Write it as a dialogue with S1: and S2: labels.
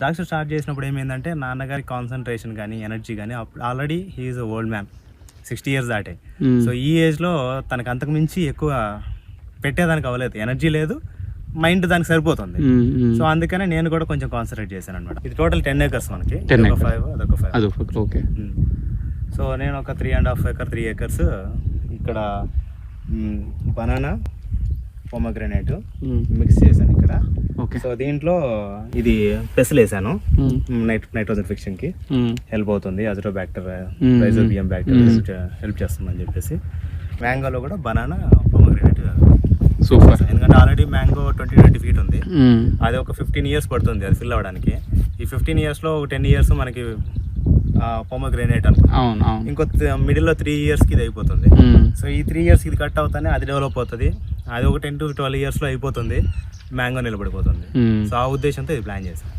S1: ద్రాక్ష స్టార్ట్ చేసినప్పుడు ఏమైందంటే నాన్నగారి కాన్సన్ట్రేషన్ కానీ ఎనర్జీ కానీ already he's old man, 60 years దాటే. సో ఈ ఏజ్లో తనకు అంతకు మించి ఎక్కువ పెట్టేదానికి అవ్వలేదు, ఎనర్జీ లేదు, మైండ్ దానికి సరిపోతుంది. సో అందుకనే నేను కూడా కొంచెం కాన్సన్ట్రేట్ చేశాను అనమాట. ఇది టోటల్ 10 acres మనకి, 5 అదొక 5.
S2: ఓకే.
S1: సో నేను ఒక 3.5 acres ఇక్కడ బనానా పొమగ్రనేట్ మిక్స్ చేశాను ఇక్కడ. సో దీంట్లో ఇది పెసలు వేసాను, నైట్రోజన్ ఫిక్షన్ కి హెల్ప్ అవుతుంది, అజిటోబ్యాక్టర్ రైజోబియం బ్యాక్టీరియా హెల్ప్ చేస్తుందని చెప్పేసి. మ్యాంగోలో కూడా బనానా పొమగ్రనేట్
S2: సూపర్.
S1: ఎందుకంటే ఆల్రెడీ మ్యాంగో 20 feet ఉంది, అది ఒక 15 years పడుతుంది అది ఫిల్ అవ్వడానికి. ఈ 15 yearsలో ఒక 10 years మనకి పొమగ్రనేట్ అనుకుంటా, ఇంకో మిడిల్లో 3 yearsకి ఇది అయిపోతుంది. సో ఈ 3 yearsకి ఇది కట్ అవుతానే అది డెవలప్ అవుతుంది, అది ఒక 10 to 12 yearsలో అయిపోతుంది, మ్యాంగో నిలబడిపోతుంది. సో ఆ ఉద్దేశంతో ఇది ప్లాన్ చేశాను.